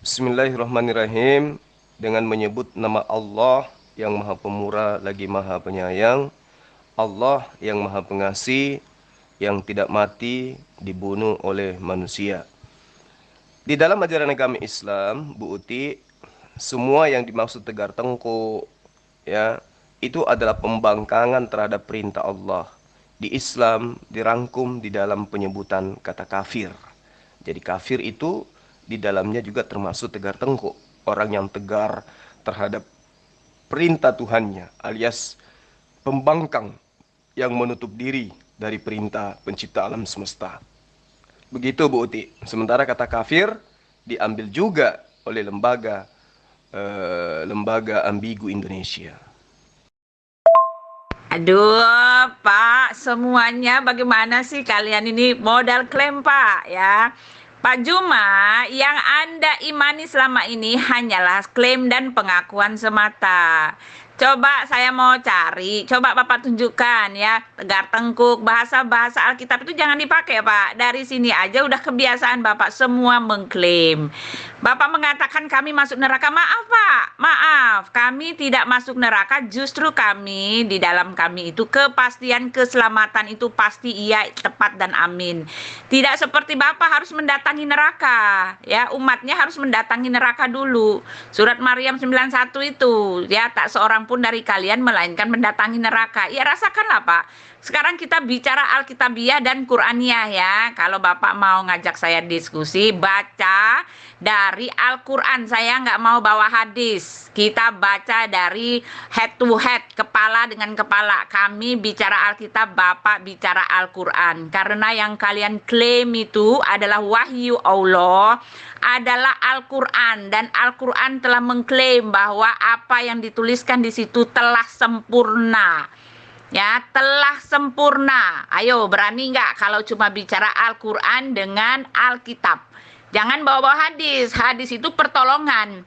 Bismillahirrahmanirrahim. Dengan menyebut nama Allah yang Maha Pemurah lagi Maha Penyayang, Allah yang Maha Pengasih, yang tidak mati dibunuh oleh manusia. Di dalam ajaran agama Islam, Bu Uti, semua yang dimaksud tegar tengkuk, ya, itu adalah pembangkangan terhadap perintah Allah. Di Islam dirangkum di dalam penyebutan kata kafir. Jadi kafir itu di dalamnya juga termasuk tegar tengkuk, orang yang tegar terhadap perintah Tuhannya, alias pembangkang yang menutup diri dari perintah pencipta alam semesta. Begitu Bu Uti. Sementara kata kafir diambil juga oleh lembaga ambigu Indonesia. Aduh, Pak, semuanya bagaimana sih kalian ini modal klaim, Pak, ya? Pak Juma, yang Anda imani selama ini hanyalah klaim dan pengakuan semata. Coba saya mau cari, coba Bapak tunjukkan ya, tegar tengkuk, bahasa-bahasa Alkitab itu jangan dipakai, Pak. Dari sini aja udah kebiasaan Bapak semua mengklaim. Bapak mengatakan kami masuk neraka. Maaf, Pak. Maaf, kami tidak masuk neraka. Justru kami, di dalam kami itu kepastian keselamatan itu pasti iya, tepat dan amin. Tidak seperti Bapak harus mendatangi neraka. Ya, umatnya harus mendatangi neraka dulu. Surat Maryam 91 itu, ya, tak seorang pun dari kalian melainkan mendatangi neraka. Ya, rasakanlah, Pak. Sekarang kita bicara Alkitabiah dan Qur'aniyah ya. Kalau Bapak mau ngajak saya diskusi, baca dari Al-Quran. Saya nggak mau bawa hadis. Kita baca dari head to head, kepala dengan kepala. Kami bicara Alkitab, Bapak bicara Al-Quran. Karena yang kalian klaim itu adalah wahyu Allah, adalah Al-Quran. Dan Al-Quran telah mengklaim bahwa apa yang dituliskan di situ telah sempurna. Ya, telah sempurna. Ayo, berani nggak kalau cuma bicara Al-Quran dengan Alkitab? Jangan bawa-bawa hadis. Hadis itu pertolongan.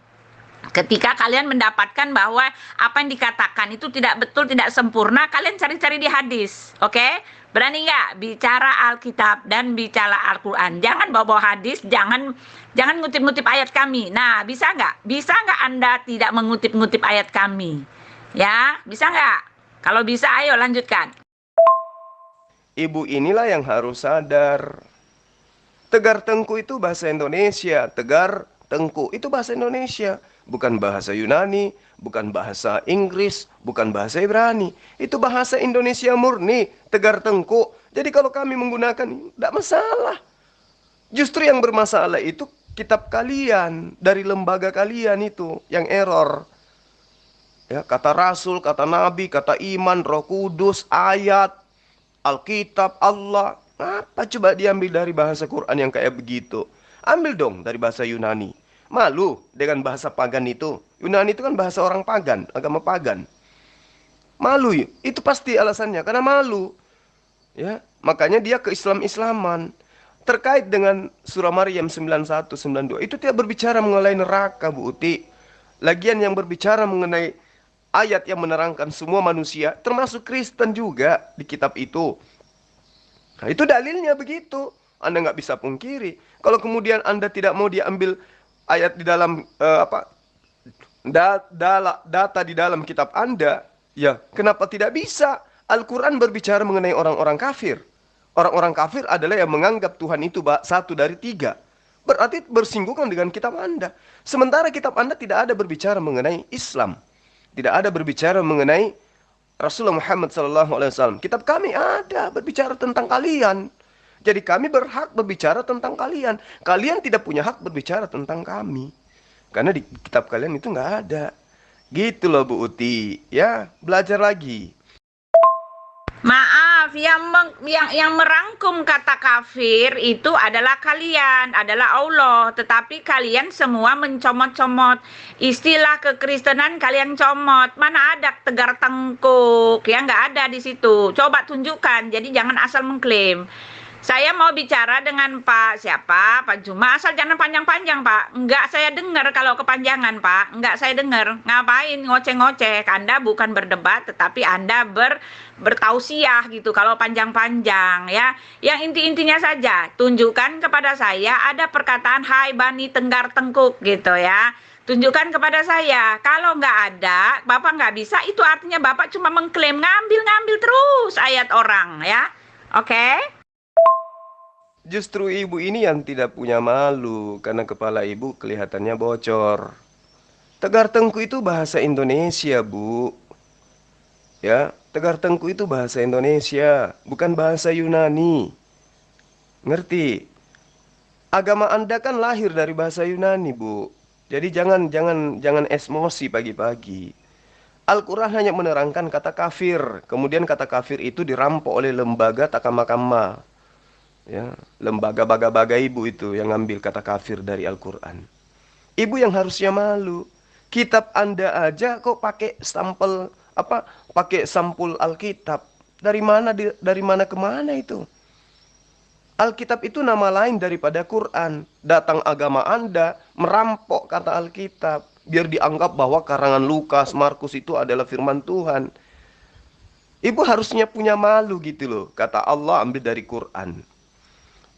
Ketika kalian mendapatkan bahwa apa yang dikatakan itu tidak betul, tidak sempurna, kalian cari-cari di hadis. Oke? Berani nggak bicara Alkitab dan bicara Al-Quran? Jangan bawa-bawa hadis, jangan ngutip-ngutip ayat kami. Nah, bisa nggak? Bisa nggak Anda tidak mengutip-ngutip ayat kami? Ya, bisa nggak? Kalau bisa, ayo lanjutkan. Ibu inilah yang harus sadar. Tegar tengku itu bahasa Indonesia. Tegar tengku itu bahasa Indonesia. Bukan bahasa Yunani, bukan bahasa Inggris, bukan bahasa Ibrani. Itu bahasa Indonesia murni, tegar tengku. Jadi kalau kami menggunakan, tidak masalah. Justru yang bermasalah itu kitab kalian, dari lembaga kalian itu, yang error. Ya, kata Rasul, kata Nabi, kata iman, Roh Kudus, ayat, Alkitab, Allah. Apa coba diambil dari bahasa Quran yang kayak begitu? Ambil dong dari bahasa Yunani. Malu dengan bahasa pagan itu. Yunani itu kan bahasa orang pagan, agama pagan. Malu, itu pasti alasannya karena malu. Ya, makanya dia ke Islam-Islaman. Terkait dengan surah Maryam 91 92 itu tidak berbicara mengenai neraka, Bu Uti. Lagian yang berbicara mengenai ayat yang menerangkan semua manusia, termasuk Kristen juga di kitab itu. Nah, itu dalilnya begitu. Anda nggak bisa pungkiri. Kalau kemudian Anda tidak mau diambil ayat di dalam data di dalam kitab Anda, ya kenapa tidak bisa? Al-Quran berbicara mengenai orang-orang kafir. Orang-orang kafir adalah yang menganggap Tuhan itu satu dari tiga. Berarti bersinggungan dengan kitab Anda. Sementara kitab Anda tidak ada berbicara mengenai Islam. Tidak ada berbicara mengenai Rasulullah Muhammad SAW. Kitab kami ada berbicara tentang kalian. Jadi kami berhak berbicara tentang kalian. Kalian tidak punya hak berbicara tentang kami. Karena di kitab kalian itu nggak ada. Gitu loh Bu Uti. Ya, belajar lagi. Maaf, yang merangkum kata kafir itu adalah kalian, adalah Allah. Tetapi kalian semua mencomot-comot istilah kekristenan, kalian comot. Mana ada tegar tengkuk? Ya nggak ada di situ. Coba tunjukkan. Jadi jangan asal mengklaim. Saya mau bicara dengan Pak siapa? Pak Juma, asal jangan panjang-panjang, Pak. Enggak saya dengar kalau kepanjangan, Pak. Enggak saya dengar. Ngapain ngoceh-ngoceh? Anda bukan berdebat, tetapi Anda bertausiah gitu kalau panjang-panjang ya. Yang inti-intinya saja, tunjukkan kepada saya ada perkataan Hai Bani Tenggar Tengkuk gitu ya. Tunjukkan kepada saya. Kalau nggak ada, Bapak nggak bisa, itu artinya Bapak cuma mengklaim, ngambil-ngambil terus ayat orang ya. Oke? Justru ibu ini yang tidak punya malu karena kepala ibu kelihatannya bocor. Tegar Tengku itu bahasa Indonesia, Bu. Ya, Tegar Tengku itu bahasa Indonesia, bukan bahasa Yunani. Ngerti? Agama Anda kan lahir dari bahasa Yunani, Bu. Jadi jangan emosi pagi-pagi. Al-Quran hanya menerangkan kata kafir. Kemudian kata kafir itu dirampok oleh lembaga takamah-kamah. Ya, lembaga baga-baga ibu itu yang ngambil kata kafir dari Al-Quran. Ibu yang harusnya malu. Kitab Anda aja kok pakai sampel apa? Pakai sampul Alkitab. Dari mana ke mana itu? Alkitab itu nama lain daripada Quran. Datang agama Anda merampok kata Alkitab biar dianggap bahwa karangan Lukas, Markus itu adalah firman Tuhan. Ibu harusnya punya malu gitu loh. Kata Allah ambil dari Quran.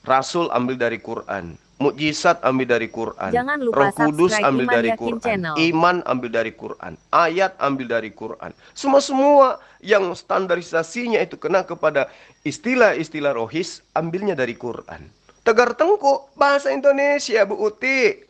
Rasul ambil dari Quran. Mukjizat ambil dari Quran. Jangan lupa Roh Kudus subscribe ambil Iman dari Yakin Quran. Channel. Iman ambil dari Quran. Ayat ambil dari Quran. Semua yang standarisasinya itu kena kepada istilah-istilah rohis ambilnya dari Quran. Tegar Tengku bahasa Indonesia, Bu Uti.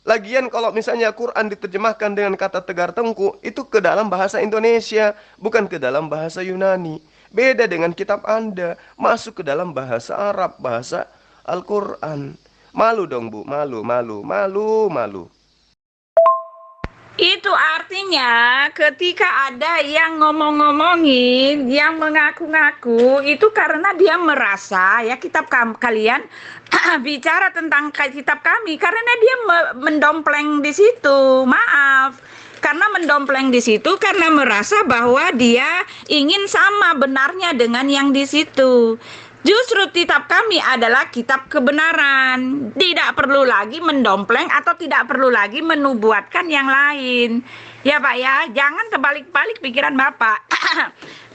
Lagian kalau misalnya Quran diterjemahkan dengan kata Tegar Tengku, itu ke dalam bahasa Indonesia, bukan ke dalam bahasa Yunani. Beda dengan kitab Anda, masuk ke dalam bahasa Arab, bahasa Al-Quran. Malu dong, Bu, malu. Itu artinya ketika ada yang ngomong-ngomongin, yang mengaku-ngaku, itu karena dia merasa ya kitab kalian bicara tentang kitab kami karena dia mendompleng di situ. Maaf. Karena mendompleng di situ karena merasa bahwa dia ingin sama benarnya dengan yang di situ. Justru kitab kami adalah kitab kebenaran. Tidak perlu lagi mendompleng atau tidak perlu lagi menubuatkan yang lain. Ya Pak ya, jangan terbalik-balik pikiran Bapak.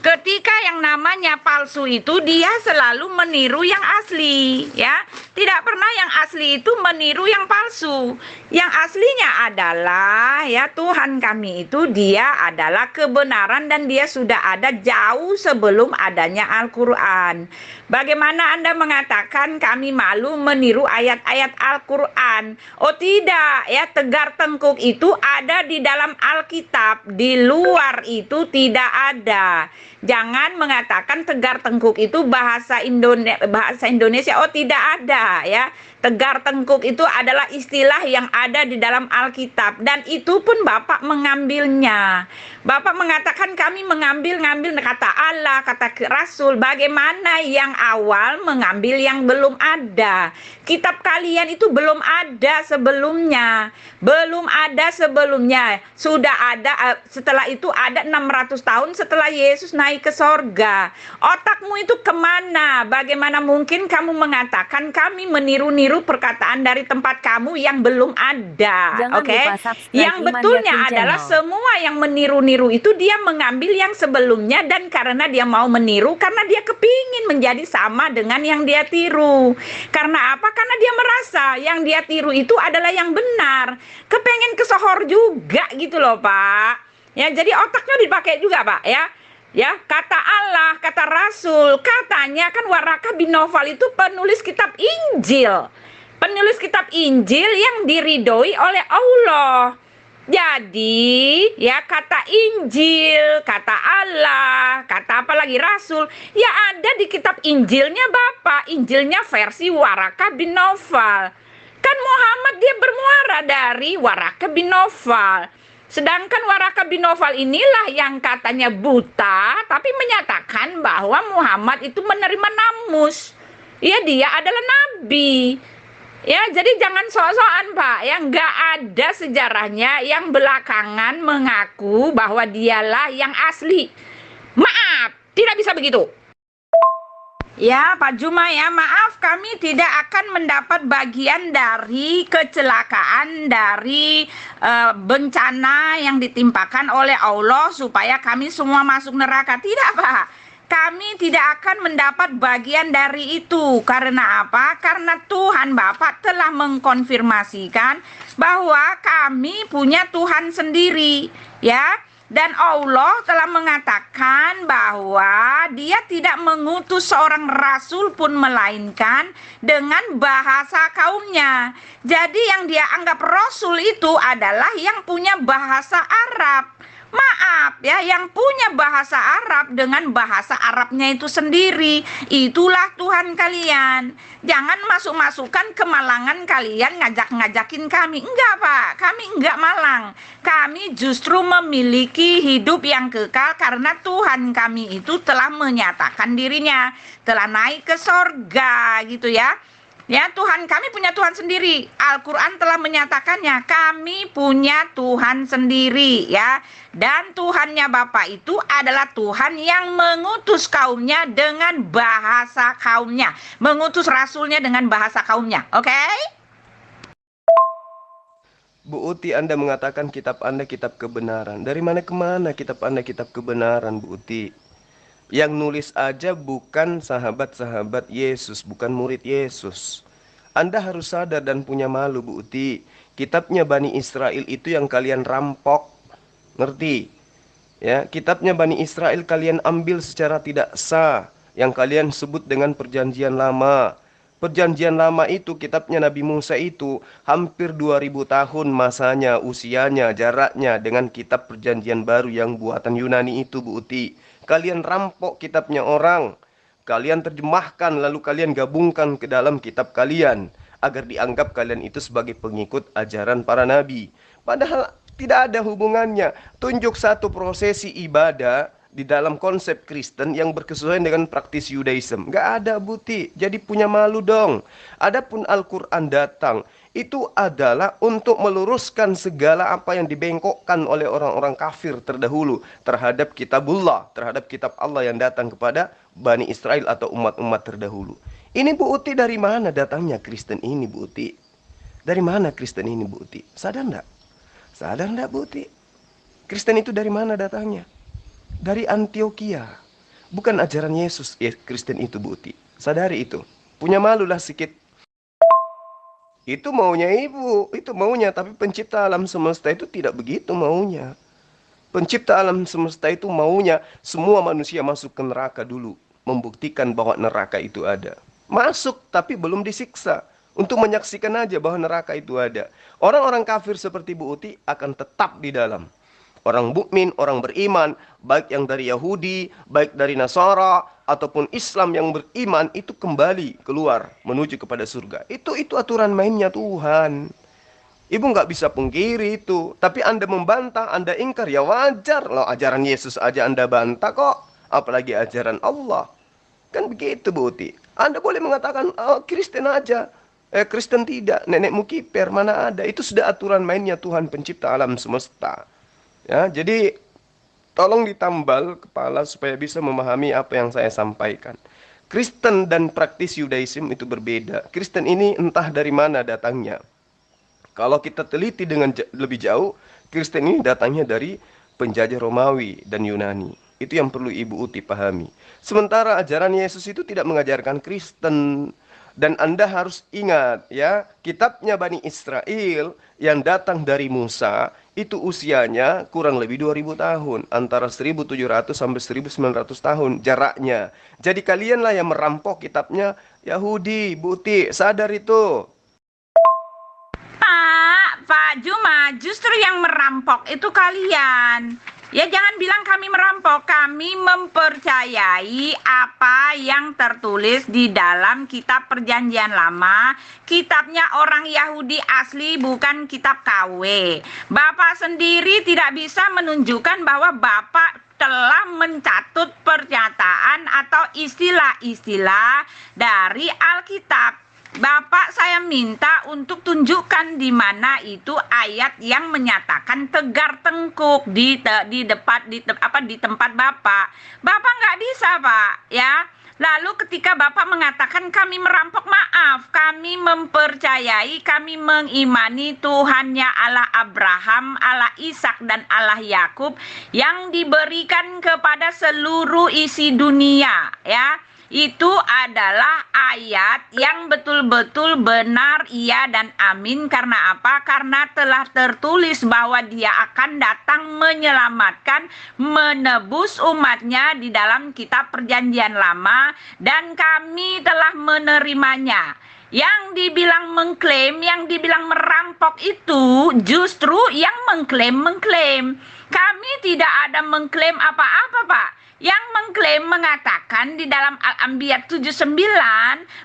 Ketika yang namanya palsu itu dia selalu meniru yang asli, ya. Tidak pernah yang asli itu meniru yang palsu. Yang aslinya adalah ya Tuhan kami itu dia adalah kebenaran dan dia sudah ada jauh sebelum adanya Al-Qur'an. Bagaimana Anda mengatakan kami malu meniru ayat-ayat Al-Qur'an? Oh tidak, ya Tegar Tengkuk itu ada di dalam Alkitab, di luar itu tidak ada. Jangan mengatakan Tegar Tengkuk itu bahasa Indonesia. Oh tidak ada ya. Tegar Tengkuk itu adalah istilah yang ada di dalam Alkitab dan itu pun Bapak mengambilnya. Bapak mengatakan kami mengambil kata Allah, kata Rasul. Bagaimana yang awal mengambil yang belum ada? Kitab kalian itu belum ada sebelumnya. Belum ada sebelumnya. Sudah ada setelah itu ada 600 tahun setelah Yesus naik ke sorga. Otakmu itu kemana? Bagaimana mungkin kamu mengatakan kami meniru-niru perkataan dari tempat kamu yang belum ada? Oke? Yang betulnya adalah semua yang meniru-niru itu dia mengambil yang sebelumnya dan karena dia mau meniru, karena dia kepingin menjadi sama dengan yang dia tiru. Karena apa? Karena dia merasa yang dia tiru itu adalah yang benar. Kepengen kesohor juga gitu loh Pak. Ya, jadi otaknya dipakai juga Pak ya. Ya, kata Allah, kata Rasul, katanya kan Waraka bin Nawfal itu penulis kitab Injil. Penulis kitab Injil yang diridhoi oleh Allah. Jadi, ya kata Injil, kata Allah, kata apa lagi Rasul, ya ada di kitab Injilnya Bapak, Injilnya versi Waraka bin Nawfal. Kan Muhammad dia bermuara dari Waraka bin Nawfal. Sedangkan Waraka bin Nawfal inilah yang katanya buta, tapi menyatakan bahwa Muhammad itu menerima namus. Ya dia adalah nabi. Ya jadi jangan sok-sokan Pak, ya nggak ada sejarahnya yang belakangan mengaku bahwa dialah yang asli. Maaf, tidak bisa begitu. Ya, Pak Juma ya, maaf kami tidak akan mendapat bagian dari kecelakaan, dari bencana yang ditimpakan oleh Allah supaya kami semua masuk neraka. Tidak, Pak. Kami tidak akan mendapat bagian dari itu. Karena apa? Karena Tuhan Bapak telah mengkonfirmasikan bahwa kami punya Tuhan sendiri, ya. Dan Allah telah mengatakan bahwa Dia tidak mengutus seorang rasul pun melainkan dengan bahasa kaumnya. Jadi yang Dia anggap rasul itu adalah yang punya bahasa Arab. Maaf ya, yang punya bahasa Arab dengan bahasa Arabnya itu sendiri. Itulah Tuhan kalian. Jangan masuk-masukkan kemalangan kalian ngajak-ngajakin kami. Enggak, Pak. Kami enggak malang. Kami justru memiliki hidup yang kekal karena Tuhan kami itu telah menyatakan dirinya. Telah naik ke sorga gitu ya. Ya, Tuhan kami punya Tuhan sendiri. Al-Quran telah menyatakannya. Kami punya Tuhan sendiri ya. Dan Tuhannya Bapak itu adalah Tuhan yang mengutus kaumnya dengan bahasa kaumnya. Mengutus rasulnya dengan bahasa kaumnya. Oke? Bu Uti, Anda mengatakan kitab Anda kitab kebenaran. Dari mana ke mana kitab Anda kitab kebenaran, Bu Uti? Yang nulis aja bukan sahabat-sahabat Yesus, bukan murid Yesus. Anda harus sadar dan punya malu, Bu Uti. Kitabnya Bani Israel itu yang kalian rampok. Ngerti? Ya, kitabnya Bani Israel kalian ambil secara tidak sah, yang kalian sebut dengan perjanjian lama. Perjanjian lama itu, kitabnya Nabi Musa itu hampir 2000 tahun masanya, usianya, jaraknya dengan kitab perjanjian baru yang buatan Yunani itu, Bu Uti. Kalian rampok kitabnya orang. Kalian terjemahkan lalu kalian gabungkan ke dalam kitab kalian agar dianggap kalian itu sebagai pengikut ajaran para nabi. Padahal tidak ada hubungannya. Tunjuk satu prosesi ibadah di dalam konsep Kristen yang berkesesuaian dengan praktis Yudaism. Gak ada, Buti. Jadi punya malu dong. Adapun Al-Quran datang, itu adalah untuk meluruskan segala apa yang dibengkokkan oleh orang-orang kafir terdahulu terhadap kitabullah, terhadap kitab Allah yang datang kepada Bani Israel atau umat-umat terdahulu. Ini Bu Uti, dari mana datangnya Kristen ini, Bu Uti? Dari mana Kristen ini, Bu Uti? Sadar enggak? Sadar enggak, Bu Uti? Kristen itu dari mana datangnya? Dari Antioquia. Bukan ajaran Yesus, Kristen itu, Bu Uti. Sadari itu. Punya malulah sedikit. Itu maunya ibu, itu maunya. Tapi pencipta alam semesta itu tidak begitu maunya. Pencipta alam semesta itu maunya semua manusia masuk ke neraka dulu. Membuktikan bahwa neraka itu ada. Masuk tapi belum disiksa. Untuk menyaksikan aja bahwa neraka itu ada. Orang-orang kafir seperti Bu Uti akan tetap di dalam. Orang mukmin, orang beriman, baik yang dari Yahudi, baik dari Nasara, ataupun Islam yang beriman, itu kembali keluar menuju kepada surga. Itu aturan mainnya Tuhan. Ibu nggak bisa pungkiri itu. Tapi Anda membantah, Anda ingkar, ya wajar loh. Ajaran Yesus aja Anda bantah kok. Apalagi ajaran Allah. Kan begitu, Bu Uti. Anda boleh mengatakan, oh, Kristen aja. Kristen tidak, nenekmu kiper, mana ada. Itu sudah aturan mainnya Tuhan pencipta alam semesta. Ya, jadi tolong ditambal kepala supaya bisa memahami apa yang saya sampaikan. Kristen dan praktis Yudaism itu berbeda. Kristen ini entah dari mana datangnya. Kalau kita teliti dengan lebih jauh, Kristen ini datangnya dari penjajah Romawi dan Yunani. Itu yang perlu Ibu Uti pahami. Sementara ajaran Yesus itu tidak mengajarkan Kristen. Dan Anda harus ingat ya, kitabnya Bani Israel yang datang dari Musa itu usianya kurang lebih 2000 tahun, antara 1700 sampai 1900 tahun jaraknya. Jadi kalianlah yang merampok kitabnya Yahudi, Buti, sadar itu. Pak Juma, justru yang merampok itu kalian. Ya jangan bilang kami merampok, kami mempercayai apa yang tertulis di dalam kitab perjanjian lama. Kitabnya orang Yahudi asli, bukan kitab KW. Bapak sendiri tidak bisa menunjukkan bahwa Bapak telah mencatut pernyataan atau istilah-istilah dari Alkitab. Bapak, saya minta untuk tunjukkan di mana itu ayat yang menyatakan tegar tengkuk di tempat Bapak. Bapak nggak bisa, Pak, ya. Lalu ketika Bapak mengatakan kami merampok, maaf, kami mempercayai, kami mengimani Tuhannya Allah Abraham, Allah Ishak dan Allah Yakub yang diberikan kepada seluruh isi dunia, ya. Itu adalah ayat yang betul-betul benar, iya dan amin. Karena apa? Karena telah tertulis bahwa dia akan datang menyelamatkan, menebus umatnya di dalam kitab perjanjian lama, dan kami telah menerimanya. Yang dibilang mengklaim, yang dibilang merampok itu justru yang mengklaim. Kami tidak ada mengklaim apa-apa, Pak. Yang mengklaim mengatakan di dalam Al-Anbiya 79,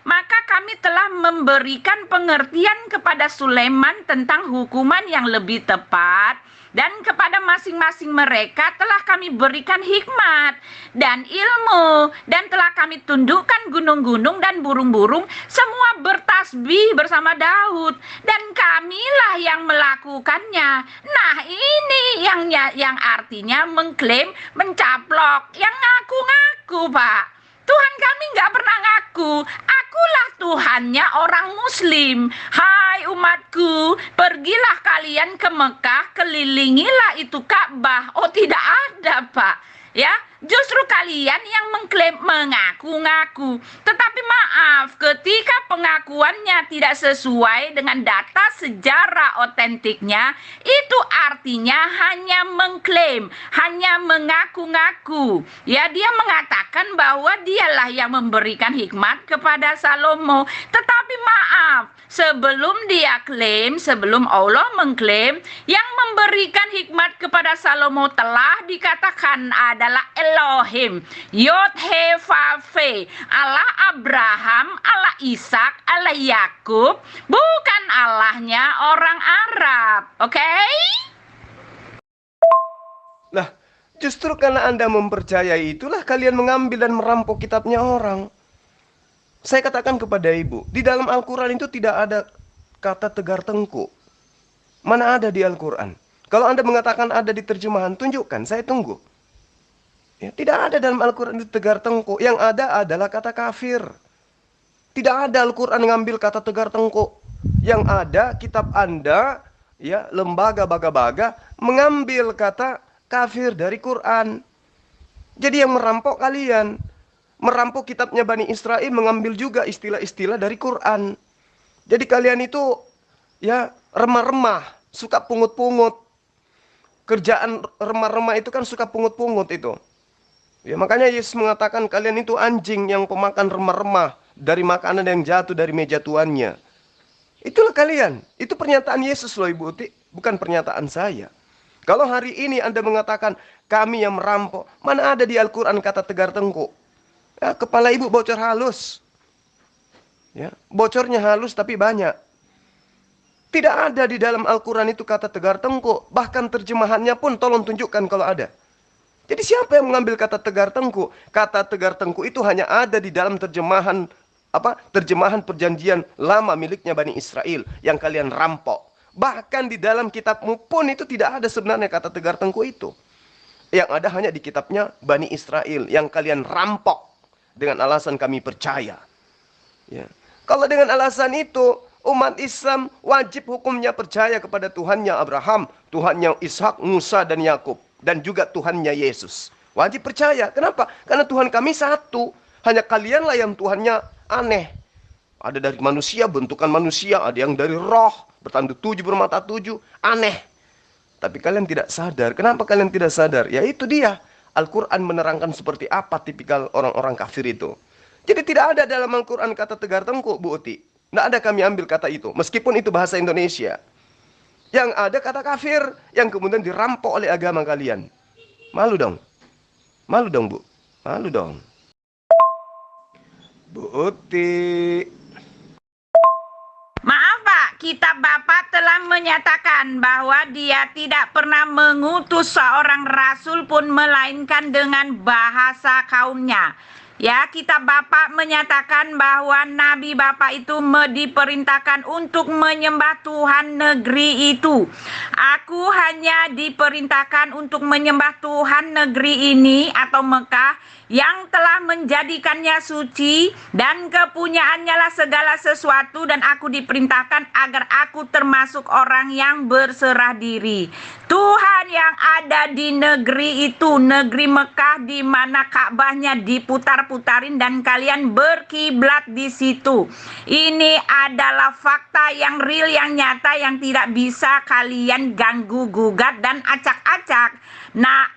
maka kami telah memberikan pengertian kepada Sulaiman tentang hukuman yang lebih tepat, dan kepada masing-masing mereka telah kami berikan hikmat dan ilmu, dan telah kami tundukkan gunung-gunung dan burung-burung semua bertasbih bersama Daud, dan kamilah yang melakukannya. Nah, ini yang artinya mengklaim, mencaplok, yang ngaku-ngaku, Pak. Tuhan kami nggak pernah ngaku. Akulah Tuhannya orang Muslim. Hai umatku, pergilah kalian ke Mekah, kelilingilah itu Ka'bah. Oh, tidak ada, Pak. Ya, justru kalian yang mengklaim, mengaku-ngaku. Tetapi maaf, ketika pengakuannya tidak sesuai dengan data sejarah otentiknya, itu artinya hanya mengklaim, hanya mengaku-ngaku. Ya, dia mengatakan bahwa dialah yang memberikan hikmat kepada Salomo. Tetapi maaf, sebelum dia klaim, sebelum Allah mengklaim, yang memberikan hikmat kepada Salomo telah dikatakan adalah Elohim, Yod He Vav He, Allah Abraham, Allah Ishak, Allah Yakub, bukan Allahnya orang Arab. Oke? Lah, justru karena Anda mempercayai itulah kalian mengambil dan merampok kitabnya orang. Saya katakan kepada ibu, di dalam Al-Quran itu tidak ada kata tegar tengkuk. Mana ada di Al-Quran? Kalau Anda mengatakan ada di terjemahan, tunjukkan, saya tunggu. Ya, tidak ada dalam Al-Quran itu tegar tengkuk. Yang ada adalah kata kafir. Tidak ada Al-Quran ngambil kata tegar tengkuk. Yang ada kitab Anda, ya, lembaga baga-baga mengambil kata kafir dari Quran. Jadi yang merampok kalian, merampok kitabnya Bani Israel, mengambil juga istilah-istilah dari Quran. Jadi kalian itu ya remah-remah, suka pungut-pungut. Kerjaan remah-remah itu kan suka pungut-pungut itu. Ya, makanya Yesus mengatakan kalian itu anjing yang pemakan remah-remah dari makanan yang jatuh dari meja tuannya. Itulah kalian. Itu pernyataan Yesus loh Ibu Uti, bukan pernyataan saya. Kalau hari ini Anda mengatakan kami yang merampok, mana ada di Al-Quran kata tegar tengkuk? Ya, kepala Ibu bocor halus. Ya, bocornya halus tapi banyak. Tidak ada di dalam Al-Quran itu kata tegar tengkuk. Bahkan terjemahannya pun tolong tunjukkan kalau ada. Jadi siapa yang mengambil kata tegar tengkuk? Kata tegar tengkuk itu hanya ada di dalam terjemahan terjemahan perjanjian lama miliknya Bani Israel yang kalian rampok. Bahkan di dalam kitabmu pun itu tidak ada sebenarnya kata tegar tengkuk itu. Yang ada hanya di kitabnya Bani Israel yang kalian rampok dengan alasan kami percaya. Ya. Kalau dengan alasan itu, umat Islam wajib hukumnya percaya kepada Tuhannya Abraham, Tuhannya Ishak, Musa dan Yakub, dan juga Tuhannya Yesus. Wajib percaya. Kenapa? Karena Tuhan kami satu. Hanya kalianlah yang Tuhannya aneh. Ada dari manusia, bentukan manusia, ada yang dari roh, bertanduk 7, bermata 7, aneh. Tapi kalian tidak sadar. Kenapa kalian tidak sadar? Ya itu dia. Al-Quran menerangkan seperti apa tipikal orang-orang kafir itu. Jadi tidak ada dalam Al-Quran kata tegar tengkuk, Bu Uti. Tidak ada kami ambil kata itu. Meskipun itu bahasa Indonesia. Yang ada kata kafir yang kemudian dirampok oleh agama kalian. Malu dong. Malu dong, Bu. Malu dong. Bu Uti. Maaf Pak, kitab Bapak telah menyatakan bahwa dia tidak pernah mengutus seorang rasul pun melainkan dengan bahasa kaumnya. Ya, kitab Bapak menyatakan bahwa nabi Bapak itu diperintahkan untuk menyembah Tuhan negeri itu. Aku hanya diperintahkan untuk menyembah Tuhan negeri ini atau Mekah yang telah menjadikannya suci dan kepunyaannya lah segala sesuatu, dan aku diperintahkan agar aku termasuk orang yang berserah diri. Tuhan yang ada di negeri itu, negeri Mekah, di mana Ka'bahnya diputar-putarin dan kalian berkiblat di situ. Ini adalah fakta yang real, yang nyata, yang tidak bisa kalian ganggu gugat dan acak-acak. Nah,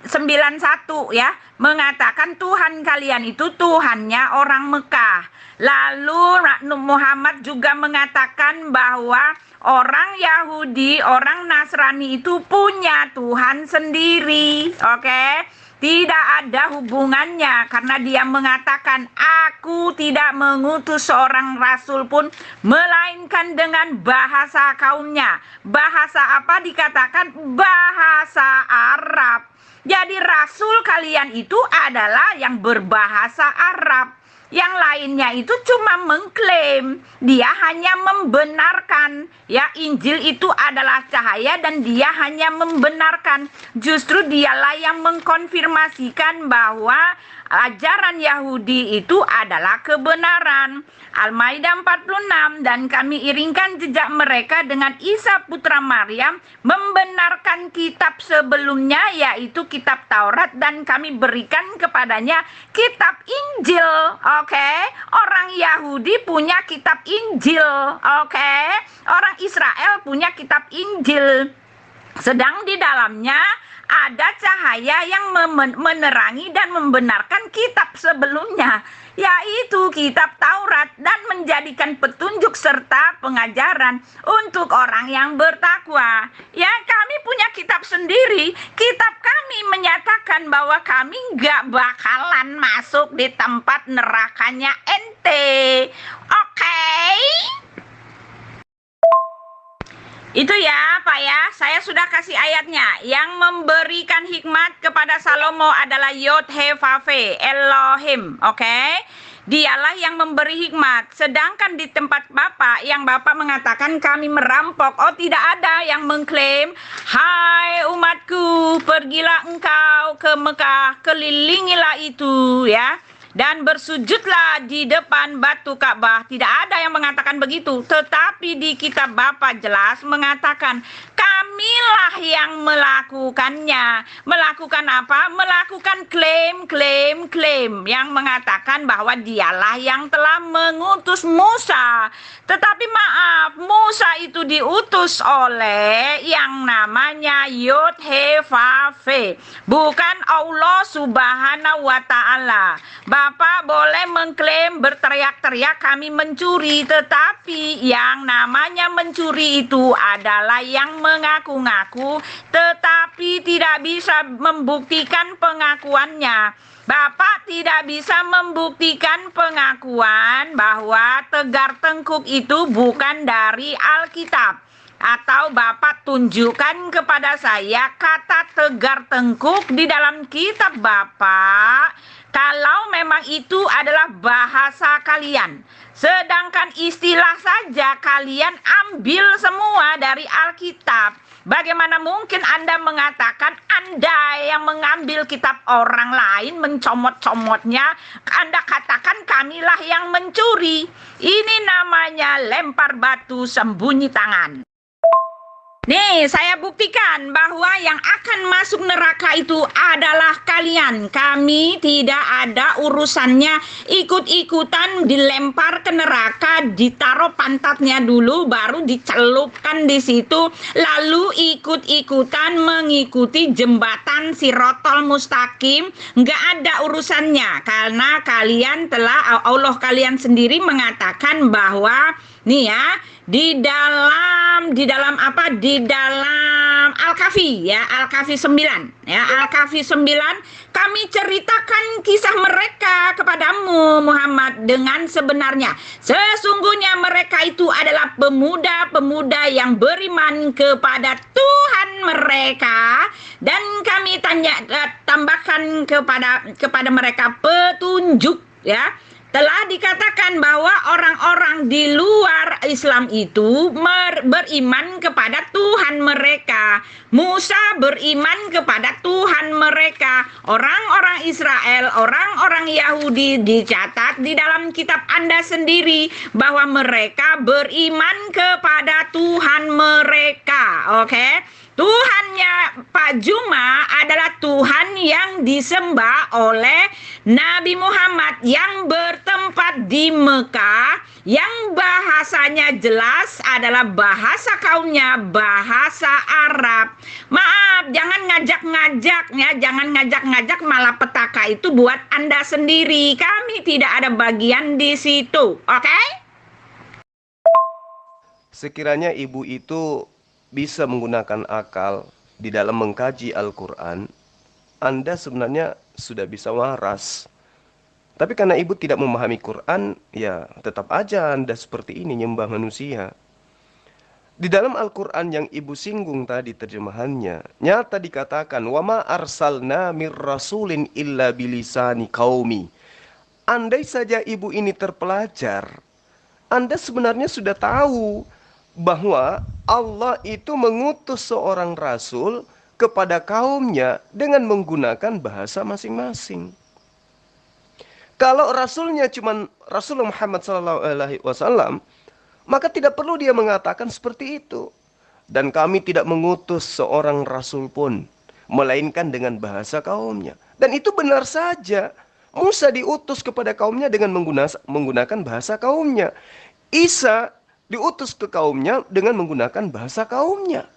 691 ya mengatakan Tuhan kalian itu Tuhannya orang Mekah. Lalu Muhammad juga mengatakan bahwa orang Yahudi, orang Nasrani itu punya Tuhan sendiri. Oke? Tidak ada hubungannya, karena dia mengatakan aku tidak mengutus seorang rasul pun melainkan dengan bahasa kaumnya. Bahasa apa dikatakan? Bahasa Arab. Jadi rasul kalian itu adalah yang berbahasa Arab. Yang lainnya itu cuma mengklaim, dia hanya membenarkan. Ya, Injil itu adalah cahaya dan dia hanya membenarkan. Justru dialah yang mengkonfirmasikan bahwa ajaran Yahudi itu adalah kebenaran. Al-Maidah 46, dan kami iringkan jejak mereka dengan Isa putra Maryam, membenarkan kitab sebelumnya yaitu kitab Taurat, dan kami berikan kepadanya kitab Injil. Oke, orang Yahudi punya kitab Injil. Oke, orang Israel punya kitab Injil. Sedang di dalamnya ada cahaya yang menerangi dan membenarkan kitab sebelumnya, yaitu kitab Taurat, dan menjadikan petunjuk serta pengajaran untuk orang yang bertakwa. Ya, kami punya kitab sendiri. Kitab kami menyatakan bahwa kami gak bakalan masuk di tempat nerakanya ente. Oke? Itu ya Pak ya, saya sudah kasih ayatnya. Yang memberikan hikmat kepada Salomo adalah Yod-He-Vav-He, Elohim, oke? Dialah yang memberi hikmat. Sedangkan di tempat Bapak, yang Bapak mengatakan kami merampok, oh tidak ada yang mengklaim, hai umatku, pergilah engkau ke Mekah, kelilingilah itu ya, dan bersujudlah di depan batu Ka'bah. Tidak ada yang mengatakan begitu. Tetapi di kitab Bapak jelas mengatakan kamilah yang melakukannya. Melakukan apa? Melakukan klaim yang mengatakan bahwa dialah yang telah mengutus Musa. Tetapi maaf, Musa itu diutus oleh yang namanya Yod-He-Vav-He, bukan Allah Subhanahu wa Ta'ala. Bapak boleh mengklaim, berteriak-teriak kami mencuri, tetapi yang namanya mencuri itu adalah yang mengaku-ngaku tetapi tidak bisa membuktikan pengakuannya. Bapak tidak bisa membuktikan pengakuan bahwa Tegar Tengkuk itu bukan dari Alkitab. Atau Bapak tunjukkan kepada saya kata Tegar Tengkuk di dalam kitab Bapak, kalau memang itu adalah bahasa kalian. Sedangkan istilah saja kalian ambil semua dari Alkitab. Bagaimana mungkin Anda mengatakan Anda yang mengambil kitab orang lain, mencomot-comotnya, Anda katakan kamilah yang mencuri? Ini namanya lempar batu sembunyi tangan. Nih, saya buktikan bahwa yang akan masuk neraka itu adalah kalian. Kami tidak ada urusannya ikut-ikutan dilempar ke neraka, ditaruh pantatnya dulu, baru dicelupkan di situ, lalu ikut-ikutan mengikuti jembatan Sirotol Mustaqim. Nggak ada urusannya, karena kalian telah, Allah kalian sendiri mengatakan bahwa nih ya, di dalam apa? Di dalam Al-Kahfi ya, Al-Kahfi 9 ya, Al-Kahfi 9 kami ceritakan kisah mereka kepadamu Muhammad dengan sebenarnya. Sesungguhnya mereka itu adalah pemuda-pemuda yang beriman kepada Tuhan mereka, dan kami tambahkan kepada mereka petunjuk, ya. Telah dikatakan bahwa orang-orang di luar Islam itu beriman kepada Tuhan mereka. Musa beriman kepada Tuhan mereka. Orang-orang Israel, orang-orang Yahudi dicatat di dalam kitab Anda sendiri bahwa mereka beriman kepada Tuhan mereka. Oke? Tuhannya Pak Juma adalah Tuhan yang disembah oleh Nabi Muhammad yang bertempat di Mekah, yang bahasanya jelas adalah bahasa kaumnya, bahasa Arab. Maaf, jangan ngajak-ngajak ya, jangan ngajak-ngajak malapetaka itu buat Anda sendiri. Kami tidak ada bagian di situ, oke? Sekiranya ibu itu bisa menggunakan akal di dalam mengkaji Al-Quran, Anda sebenarnya sudah bisa waras. Tapi karena ibu tidak memahami Quran, ya tetap aja Anda seperti ini, nyembah manusia. Di dalam Al-Quran yang ibu singgung tadi terjemahannya, nyata dikatakan, وَمَا أَرْسَلْنَا مِنْ رَسُولٍ إِلَّا بِلِسَانِ قَوْمِ. Andai saja ibu ini terpelajar, Anda sebenarnya sudah tahu bahwa Allah itu mengutus seorang rasul kepada kaumnya dengan menggunakan bahasa masing-masing. Kalau rasulnya cuma Rasulullah Muhammad SAW, maka tidak perlu dia mengatakan seperti itu. Dan kami tidak mengutus seorang rasul pun, melainkan dengan bahasa kaumnya. Dan itu benar saja. Musa diutus kepada kaumnya dengan menggunakan bahasa kaumnya. Isa diutus ke kaumnya dengan menggunakan bahasa kaumnya.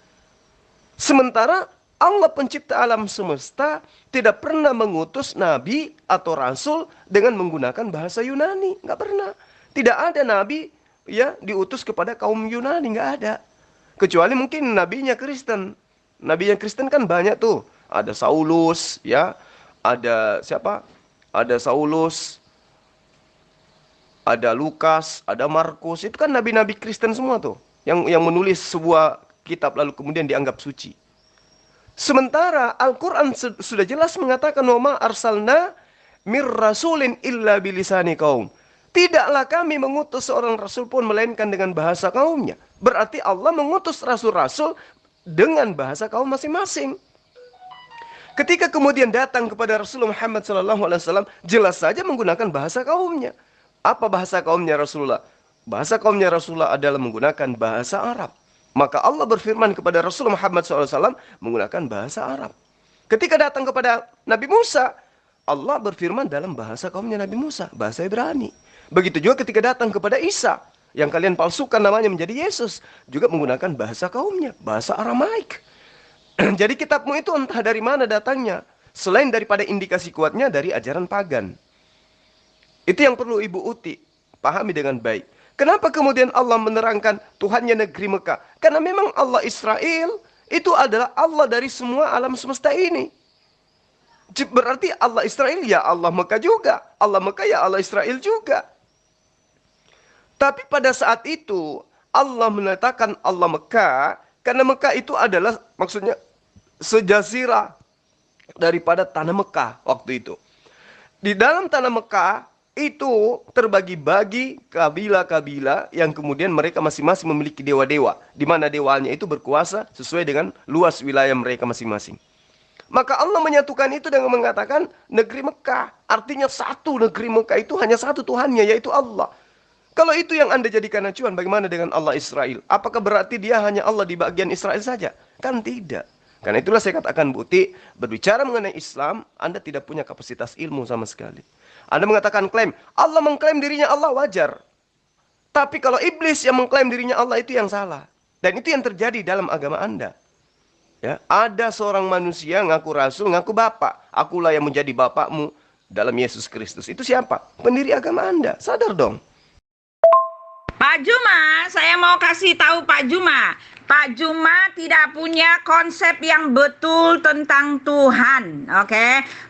Sementara Allah pencipta alam semesta tidak pernah mengutus nabi atau rasul dengan menggunakan bahasa Yunani. Nggak pernah. Tidak ada nabi ya diutus kepada kaum Yunani, nggak ada. Kecuali mungkin nabinya Kristen. Nabinya Kristen kan banyak tuh. Ada Saulus, ya. Ada siapa? Ada Saulus, ada Lukas, ada Markus. Itu kan nabi-nabi Kristen semua tuh. Yang menulis sebuah kitab lalu kemudian dianggap suci. Sementara Al-Quran sudah jelas mengatakan, وَمَا أَرْسَلْنَا مِنْ رَسُولٍ إِلَّا بِلِسَانِ قَوْمٍ. Tidaklah kami mengutus seorang rasul pun melainkan dengan bahasa kaumnya. Berarti Allah mengutus rasul-rasul dengan bahasa kaum masing-masing. Ketika kemudian datang kepada Rasulullah Muhammad SAW, jelas saja menggunakan bahasa kaumnya. Apa bahasa kaumnya Rasulullah? Bahasa kaumnya Rasulullah adalah menggunakan bahasa Arab. Maka Allah berfirman kepada Rasulullah Muhammad SAW menggunakan bahasa Arab. Ketika datang kepada Nabi Musa, Allah berfirman dalam bahasa kaumnya Nabi Musa, bahasa Ibrani. Begitu juga ketika datang kepada Isa, yang kalian palsukan namanya menjadi Yesus, juga menggunakan bahasa kaumnya, bahasa Aramaik. Jadi kitabmu itu entah dari mana datangnya, selain daripada indikasi kuatnya dari ajaran pagan. Itu yang perlu Ibu Uti pahami dengan baik. Kenapa kemudian Allah menerangkan Tuhannya negeri Mekah? Karena memang Allah Israel itu adalah Allah dari semua alam semesta ini. Berarti Allah Israel ya Allah Mekah juga. Allah Mekah ya Allah Israel juga. Tapi pada saat itu Allah menyatakan Allah Mekah, karena Mekah itu adalah maksudnya sejazirah daripada tanah Mekah waktu itu. Di dalam tanah Mekah itu terbagi-bagi kabilah-kabilah yang kemudian mereka masing-masing memiliki dewa-dewa, di mana dewanya itu berkuasa sesuai dengan luas wilayah mereka masing-masing. Maka Allah menyatukan itu dengan mengatakan negeri Mekah. Artinya satu negeri Mekah itu hanya satu Tuhannya, yaitu Allah. Kalau itu yang Anda jadikan acuan, bagaimana dengan Allah Israel? Apakah berarti dia hanya Allah di bagian Israel saja? Kan tidak. Karena itulah saya katakan Buti, berbicara mengenai Islam, Anda tidak punya kapasitas ilmu sama sekali. Anda mengatakan klaim, Allah mengklaim dirinya Allah, wajar. Tapi kalau iblis yang mengklaim dirinya Allah, itu yang salah. Dan itu yang terjadi dalam agama Anda. Ya, ada seorang manusia ngaku rasul, ngaku bapak. Akulah yang menjadi bapakmu dalam Yesus Kristus. Itu siapa? Pendiri agama Anda. Sadar dong. Pak Juma, saya mau kasih tahu Pak Juma. Pak Juma tidak punya konsep yang betul tentang Tuhan, oke?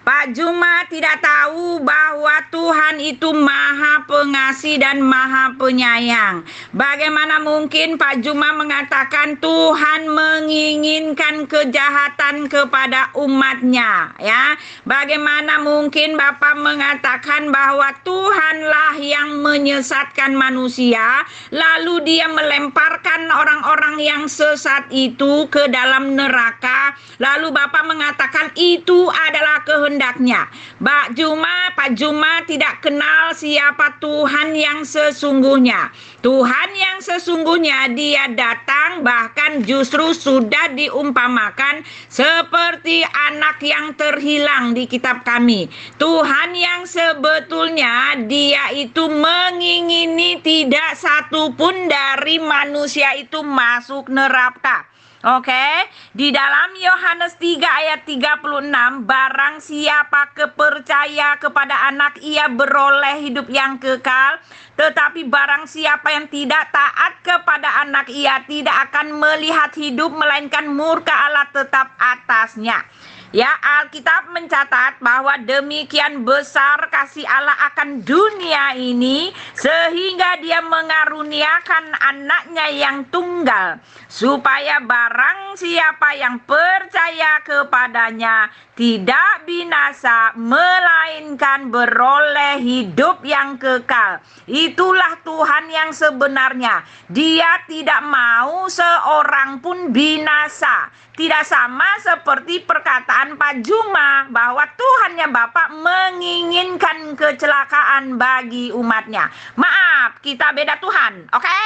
Pak Juma tidak tahu bahwa Tuhan itu Maha Pengasih dan Maha Penyayang. Bagaimana mungkin Pak Juma mengatakan Tuhan menginginkan kejahatan kepada umatnya, ya? Bagaimana mungkin Bapak mengatakan bahwa Tuhanlah yang menyesatkan manusia, lalu dia melemparkan orang-orang yang sesat itu ke dalam neraka, lalu Bapak mengatakan itu adalah kehendaknya. Pak Juma tidak kenal siapa Tuhan yang sesungguhnya. Tuhan yang sesungguhnya dia datang bahkan justru sudah diumpamakan seperti anak yang terhilang di kitab kami. Tuhan yang sebetulnya dia itu mengingini tidak satupun dari manusia itu masuk neraka. Oke, di dalam Yohanes 3 ayat 36, barang siapa percaya kepada anak ia beroleh hidup yang kekal, tetapi barang siapa yang tidak taat kepada anak ia tidak akan melihat hidup melainkan murka Allah tetap atasnya. Ya, Alkitab mencatat bahwa demikian besar kasih Allah akan dunia ini sehingga dia mengaruniakan anaknya yang tunggal supaya barang siapa yang percaya kepadanya tidak binasa melainkan beroleh hidup yang kekal. Itulah Tuhan yang sebenarnya. Dia tidak mau seorang pun binasa. Tidak sama seperti perkataan Pak Juma bahwa Tuhannya Bapak menginginkan kecelakaan bagi umatnya. Maaf, kita beda Tuhan, oke?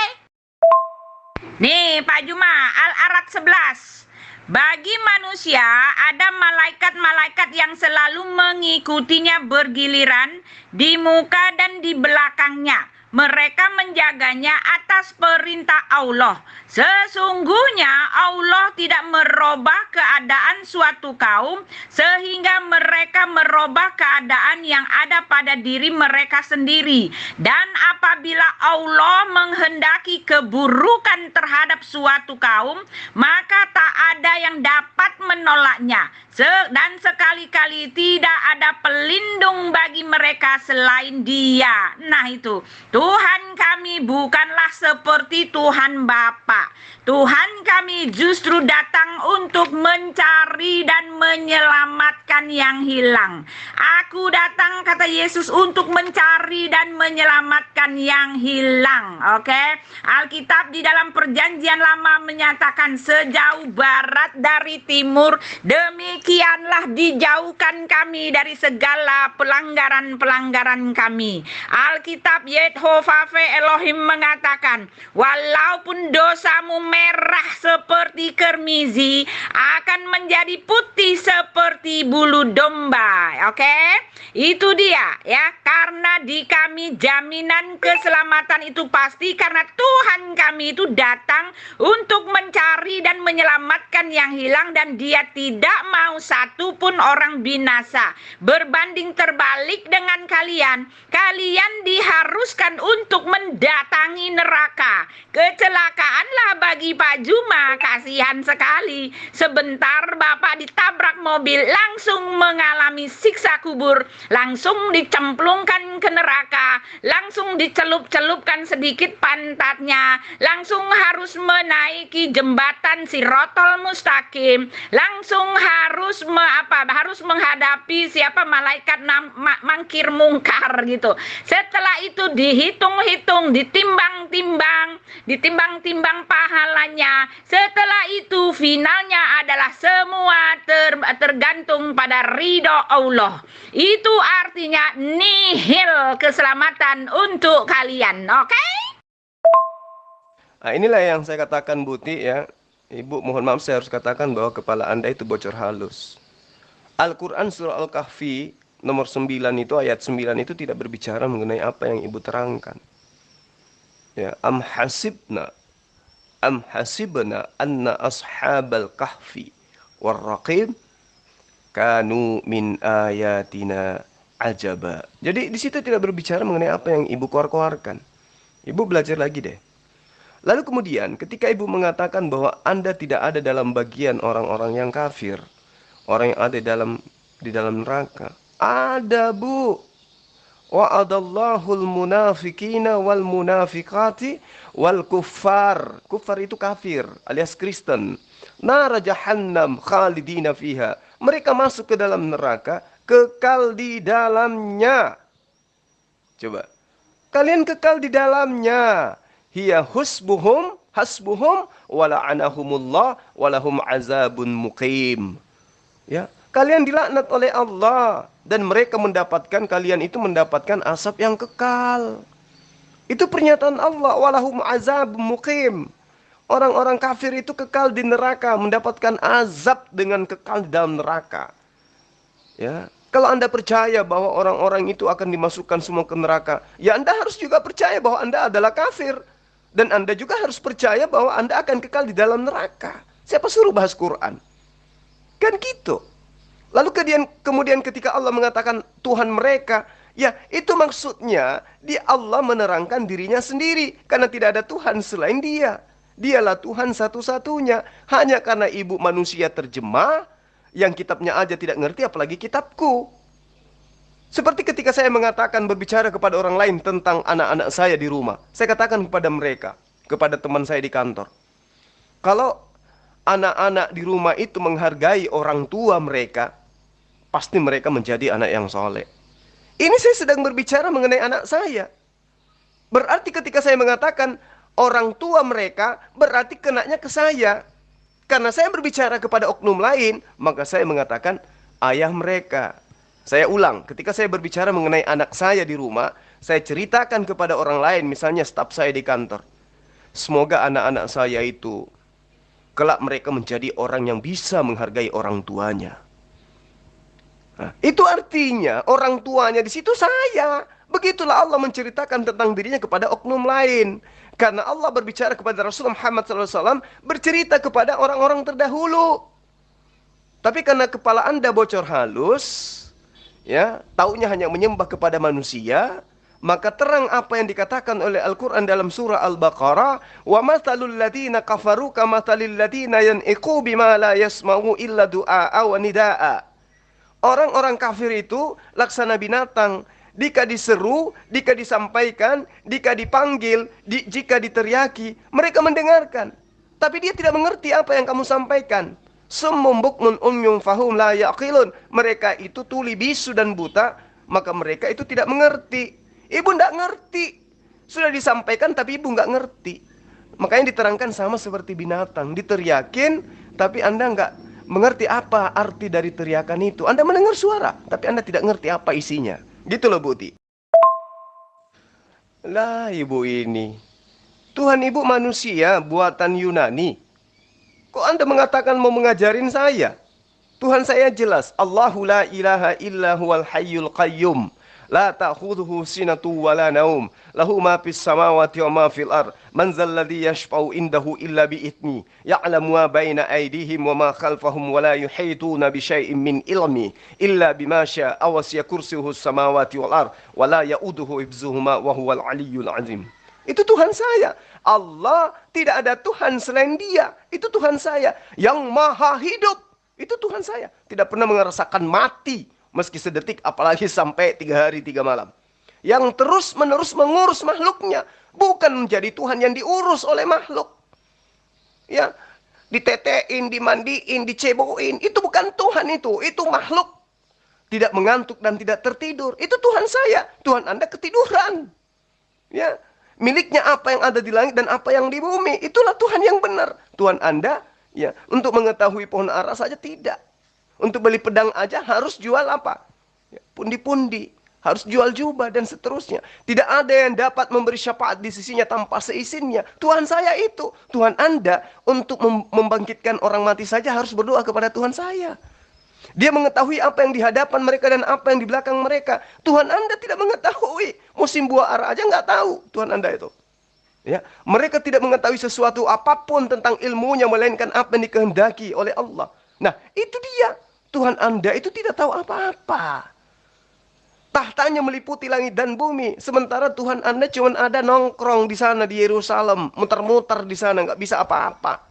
Nih Pak Juma, Al-Arad 11. Bagi manusia ada malaikat-malaikat yang selalu mengikutinya bergiliran di muka dan di belakangnya. Mereka menjaganya atas perintah Allah. Sesungguhnya Allah tidak merubah keadaan suatu kaum sehingga mereka merubah keadaan yang ada pada diri mereka sendiri. Dan apabila Allah menghendaki keburukan terhadap suatu kaum, maka tak ada yang dapat menolaknya. Dan sekali-kali tidak ada pelindung bagi mereka selain Dia. Nah itu, Tuhan kami bukanlah seperti Tuhan Bapa. Tuhan kami justru datang untuk mencari dan menyelamatkan yang hilang. Aku datang, kata Yesus, untuk mencari dan menyelamatkan yang hilang. Oke? Alkitab di dalam Perjanjian Lama menyatakan sejauh barat dari timur, demikianlah dijauhkan kami dari segala pelanggaran-pelanggaran kami. Alkitab Yehovah Elohim mengatakan, walaupun dosamu merah seperti kermizi, akan menjadi putih seperti bulu domba. Oke? Itu dia ya, karena di kami jaminan keselamatan itu pasti karena Tuhan kami itu datang untuk mencari dan menyelamatkan yang hilang dan Dia tidak mau satu pun orang binasa. Berbanding terbalik dengan kalian, kalian diharuskan untuk mendatangi neraka. Kecelakaanlah bagi Pak Juma, kasihan sekali. Sebentar Bapak ditabrak mobil, langsung mengalami siksa kubur, langsung dicemplungkan ke neraka, langsung dicelup-celupkan sedikit pantatnya, langsung harus menaiki jembatan Sirotol Mustaqim, langsung harus menghadapi siapa malaikat mangkir mungkar gitu. Setelah itu dihitung-hitung, ditimbang-timbang pahalanya. Setelah itu finalnya adalah semua tergantung pada ridho Allah. Itu artinya nihil keselamatan untuk kalian. Oke? Nah, inilah yang saya katakan Buti ya. Ibu mohon maaf saya harus katakan bahwa kepala Anda itu bocor halus. Al-Quran surah Al-Kahfi nomor 9 itu ayat 9 itu tidak berbicara mengenai apa yang ibu terangkan. Ya, am hasibna anna ashabal kahfi warraqib kanu min ayatina ajaba. Jadi di situ tidak berbicara mengenai apa yang ibu keluarkan. Ibu belajar lagi deh. Lalu kemudian ketika ibu mengatakan bahwa Anda tidak ada dalam bagian orang-orang yang kafir, orang yang ada di dalam neraka. Ada, Bu. Wa'adallahul munafikina wal munafikati wal kuffar. Kuffar itu kafir alias Kristen. Nara jahannam khalidina fiha. Mereka masuk ke dalam neraka, kekal di dalamnya. Coba. Kalian kekal di dalamnya. Hiya hasbuhum wala'anahumullah walahum azabun muqim. Ya, kalian dilaknat oleh Allah dan mereka mendapatkan asap yang kekal. Itu pernyataan Allah, walahum azab muqim. Orang-orang kafir itu kekal di neraka, mendapatkan azab dengan kekal di dalam neraka. Ya, kalau Anda percaya bahwa orang-orang itu akan dimasukkan semua ke neraka, ya Anda harus juga percaya bahwa Anda adalah kafir. Dan Anda juga harus percaya bahwa Anda akan kekal di dalam neraka. Siapa suruh bahas Quran? Kan gitu. Lalu kemudian ketika Allah mengatakan Tuhan mereka, ya itu maksudnya Allah menerangkan dirinya sendiri. Karena tidak ada Tuhan selain Dia. Dialah Tuhan satu-satunya. Hanya karena ibu manusia terjemah, yang kitabnya aja tidak ngerti apalagi kitabku. Seperti ketika saya mengatakan berbicara kepada orang lain tentang anak-anak saya di rumah. Saya katakan kepada mereka, kepada teman saya di kantor. Kalau anak-anak di rumah itu menghargai orang tua mereka, pasti mereka menjadi anak yang soleh. Ini saya sedang berbicara mengenai anak saya. Berarti ketika saya mengatakan orang tua mereka, berarti kenanya ke saya. Karena saya berbicara kepada oknum lain, maka saya mengatakan ayah mereka. Saya ulang, ketika saya berbicara mengenai anak saya di rumah, saya ceritakan kepada orang lain, misalnya staf saya di kantor. Semoga anak-anak saya itu kelak mereka menjadi orang yang bisa menghargai orang tuanya. Nah, itu artinya orang tuanya di situ saya. Begitulah Allah menceritakan tentang dirinya kepada oknum lain. Karena Allah berbicara kepada Rasulullah Muhammad SAW, bercerita kepada orang-orang terdahulu. Tapi karena kepala Anda bocor halus, ya, taunya hanya menyembah kepada manusia, maka terang apa yang dikatakan oleh Al-Quran dalam surah Al-Baqarah, wa mathalul ladina kafaru kamathalil ladina yan'iqu bima la yasma'u illa du'a wa nida'a. Orang-orang kafir itu laksana binatang, jika diseru, jika disampaikan, jika dipanggil, jika diteriaki, mereka mendengarkan. Tapi dia tidak mengerti apa yang kamu sampaikan. Summum bukmun umyum fahum la yaqilun. Mereka itu tuli bisu dan buta, maka mereka itu tidak mengerti. Ibu tidak ngerti. Sudah disampaikan tapi ibu nggak ngerti. Makanya diterangkan sama seperti binatang. Diteriakin tapi Anda nggak mengerti apa arti dari teriakan itu. Anda mendengar suara tapi Anda tidak ngerti apa isinya. Gitu loh, Bu Ti. Lah ibu ini, Tuhan ibu manusia buatan Yunani. Kok Anda mengatakan mau mengajarin saya? Tuhan saya jelas, Allahu la ilaha illa huwal hayyul qayyum. La ta'khudhuhu sinatu wa la naum. Lahu ma fis samawati wa ma fil ard. Man zal ladzi yashfa'u indahu illa bi itsni. Ya'lamu ma baina aydihim wa ma khalfahum wa la yuhituna bi syai'in min ilmi illa bima syaa wasi'a kursiyyuhu samawati wal ard wa la ya'uduhu hifdzuhuma wa huwal aliyyul azim. Itu Tuhan saya. Allah, tidak ada Tuhan selain Dia. Itu Tuhan saya yang maha hidup. Itu Tuhan saya. Tidak pernah merasakan mati meski sedetik, apalagi sampai 3 hari 3 malam. Yang terus menerus mengurus makhluknya, bukan menjadi Tuhan yang diurus oleh makhluk. Ya, ditetein, dimandiin, diceboin, itu bukan Tuhan itu makhluk. Tidak mengantuk dan tidak tertidur. Itu Tuhan saya. Tuhan Anda ketiduran. Ya, miliknya apa yang ada di langit dan apa yang di bumi. Itulah Tuhan yang benar. Tuhan Anda, ya, untuk mengetahui pohon ara saja tidak. Untuk beli pedang aja harus jual apa? Ya, pundi-pundi. Harus jual jubah dan seterusnya. Tidak ada yang dapat memberi syafaat di sisinya tanpa seizinnya. Tuhan saya itu. Tuhan Anda untuk membangkitkan orang mati saja harus berdoa kepada Tuhan saya. Dia mengetahui apa yang di hadapan mereka dan apa yang di belakang mereka. Tuhan Anda tidak mengetahui. Musim buah ara aja nggak tahu Tuhan Anda itu. Ya, mereka tidak mengetahui sesuatu apapun tentang ilmunya melainkan apa yang dikehendaki oleh Allah. Nah, itu dia. Tuhan Anda itu tidak tahu apa-apa. Tahtanya meliputi langit dan bumi. Sementara Tuhan Anda cuma ada nongkrong di sana di Yerusalem, muter-muter di sana, nggak bisa apa-apa.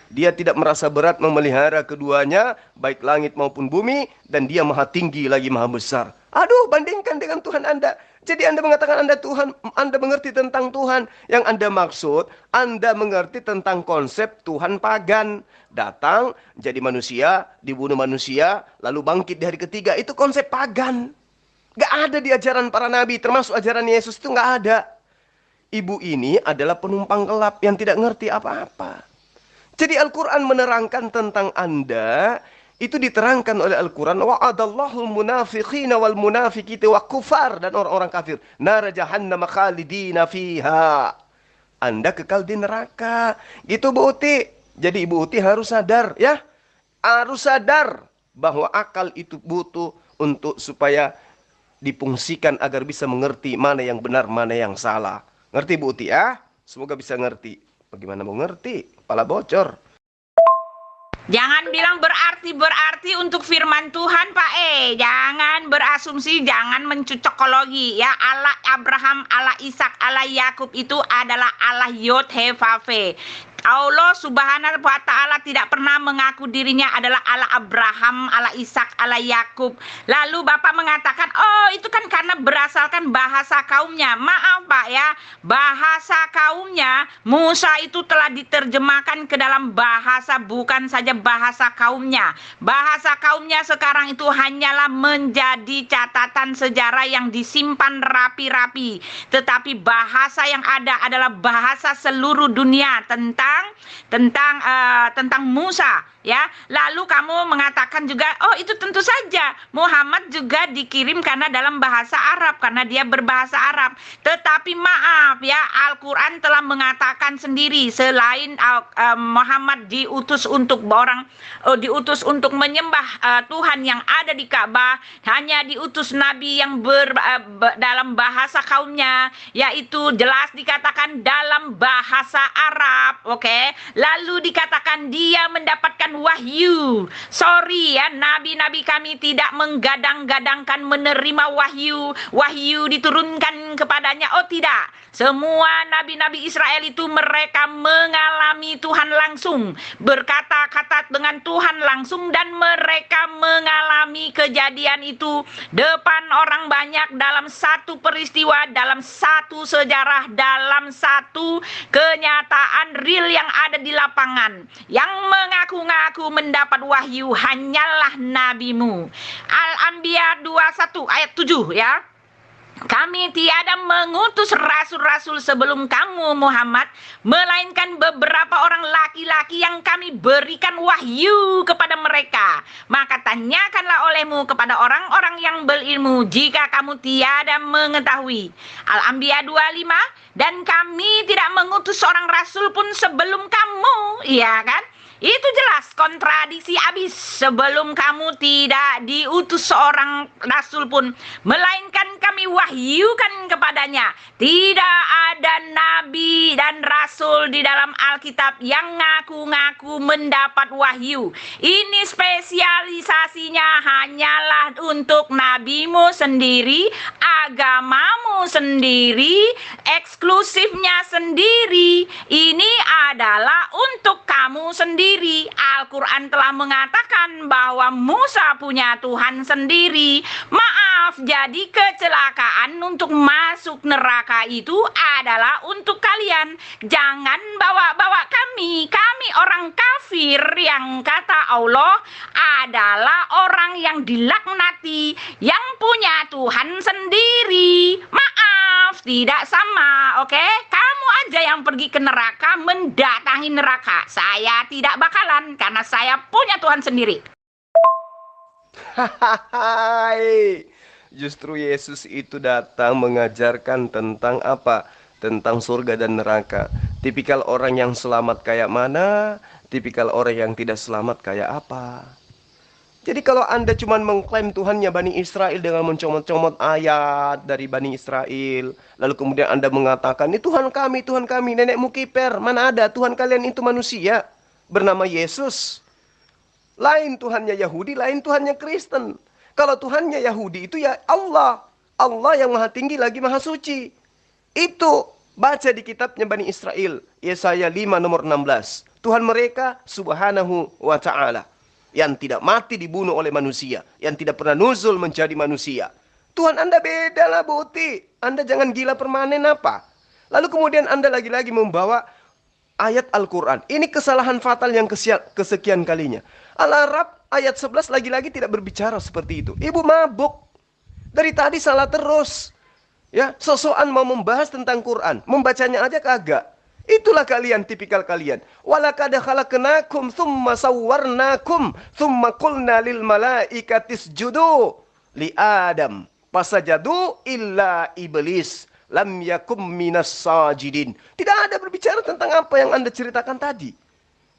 Dia tidak merasa berat memelihara keduanya, baik langit maupun bumi, dan dia maha tinggi lagi maha besar. Aduh, bandingkan dengan Tuhan Anda. Jadi Anda mengatakan Anda Tuhan, Anda mengerti tentang Tuhan. Yang Anda maksud, Anda mengerti tentang konsep Tuhan pagan. Datang, jadi manusia, dibunuh manusia, lalu bangkit di hari ketiga. Itu konsep pagan. Gak ada di ajaran para nabi, termasuk ajaran Yesus itu gak ada. Ibu ini adalah penumpang gelap yang tidak ngerti apa-apa. Jadi Al-Quran menerangkan tentang Anda, itu diterangkan oleh Al-Quran. Wa'adallahu munafiqina wal munafiqiti wa kufar. Dan orang-orang kafir. Nara jahannam khalidina fiha. Anda kekal di neraka. Gitu Bu Uti. Jadi Ibu Uti harus sadar ya. Harus sadar bahwa akal itu butuh untuk supaya difungsikan agar bisa mengerti mana yang benar, mana yang salah. Ngerti Bu Uti ya? Semoga bisa ngerti. Bagaimana mau ngerti? Kepala bocor. Jangan bilang berarti untuk firman Tuhan, Pak. Jangan berasumsi, jangan mencucokologi ya. Allah Abraham, Allah Ishak, Allah Yakub itu adalah Allah Yod He Vav He. Allah Subhanahu wa Ta'ala tidak pernah mengaku dirinya adalah Allah Abraham, Allah Ishak, Allah Yakub. Lalu Bapak mengatakan, oh itu kan karena berasalkan bahasa kaumnya. Maaf Pak ya, bahasa kaumnya Musa itu telah diterjemahkan ke dalam bahasa, bukan saja bahasa kaumnya. Bahasa kaumnya sekarang itu hanyalah menjadi catatan sejarah yang disimpan rapi-rapi. Tetapi bahasa yang ada adalah bahasa seluruh dunia tentang Musa ya. Lalu kamu mengatakan juga, oh itu tentu saja Muhammad juga dikirim karena dalam bahasa Arab, karena dia berbahasa Arab. Tetapi maaf ya, Al-Quran telah mengatakan sendiri, selain Muhammad diutus untuk diutus untuk menyembah Tuhan yang ada di Ka'bah, hanya diutus nabi yang dalam bahasa kaumnya, yaitu jelas dikatakan dalam bahasa Arab. Oke. Lalu dikatakan dia mendapatkan wahyu. Sorry ya, nabi-nabi kami tidak menggadang-gadangkan menerima wahyu. Wahyu diturunkan kepadanya. Oh tidak. Semua nabi-nabi Israel itu mereka mengalami Tuhan langsung, berkata-kata dengan Tuhan langsung, dan mereka mengalami kejadian itu depan orang banyak dalam satu peristiwa, dalam satu sejarah, dalam satu kenyataan real yang ada di lapangan. Yang mengaku-ngaku mendapat wahyu hanyalah nabimu. Al-Anbiya 21 ayat 7 ya. Kami tiada mengutus rasul-rasul sebelum kamu Muhammad, melainkan beberapa orang laki-laki yang kami berikan wahyu kepada mereka. Maka tanyakanlah olehmu kepada orang-orang yang berilmu jika kamu tiada mengetahui. Al-Anbiya 25, dan kami tidak mengutus seorang rasul pun sebelum kamu. Iya kan? Itu jelas kontradiksi abis. Sebelum kamu tidak diutus seorang rasul pun, melainkan kami wahyukan kepadanya. Tidak ada nabi dan rasul di dalam Alkitab yang ngaku-ngaku mendapat wahyu. Ini spesialisasinya hanyalah untuk nabimu sendiri, agamamu sendiri, eksklusifnya sendiri. Ini adalah untuk kamu sendiri. Al-Quran telah mengatakan bahwa Musa punya Tuhan sendiri. Maaf, jadi kecelakaan untuk masuk neraka itu adalah untuk kalian. Jangan bawa-bawa kami. Kami orang kafir yang kata Allah adalah orang yang dilaknati, yang punya Tuhan sendiri. Maaf, tidak sama, oke? Kamu aja yang pergi ke neraka, mendatangi neraka. Saya tidak bakalan, karena saya punya Tuhan sendiri. Justru Yesus itu datang mengajarkan tentang apa? Tentang surga dan neraka. Tipikal orang yang selamat kayak mana? Tipikal orang yang tidak selamat kayak apa? Jadi kalau Anda cuma mengklaim Tuhannya Bani Israel dengan mencomot-comot ayat dari Bani Israel, lalu kemudian Anda mengatakan, ini Tuhan kami, nenekmu kiper. Mana ada, Tuhan kalian itu manusia bernama Yesus. Lain Tuhannya Yahudi, lain Tuhannya Kristen. Kalau Tuhannya Yahudi itu ya Allah. Allah yang maha tinggi lagi maha suci. Itu baca di kitabnya Bani Israel. Yesaya 5 nomor 16. Tuhan mereka subhanahu wa ta'ala. Yang tidak mati dibunuh oleh manusia. Yang tidak pernah nuzul menjadi manusia. Tuhan Anda beda lah Buti. Anda jangan gila permanen apa. Lalu kemudian Anda lagi-lagi membawa ayat Al-Quran. Ini kesalahan fatal yang kesekian kalinya. Al-Arab ayat 11 lagi-lagi tidak berbicara seperti itu. Ibu mabuk. Dari tadi salah terus. Ya, sosokan mau membahas tentang Quran. Membacanya aja kagak. Itulah kalian, tipikal kalian. Walaqad khalaqnakum thumma sawwarnakum thumma qulna lil malaikati isjudu li Adam. Fasajadu illa iblis lam yakum minas sajidin. Tidak ada berbicara tentang apa yang Anda ceritakan tadi.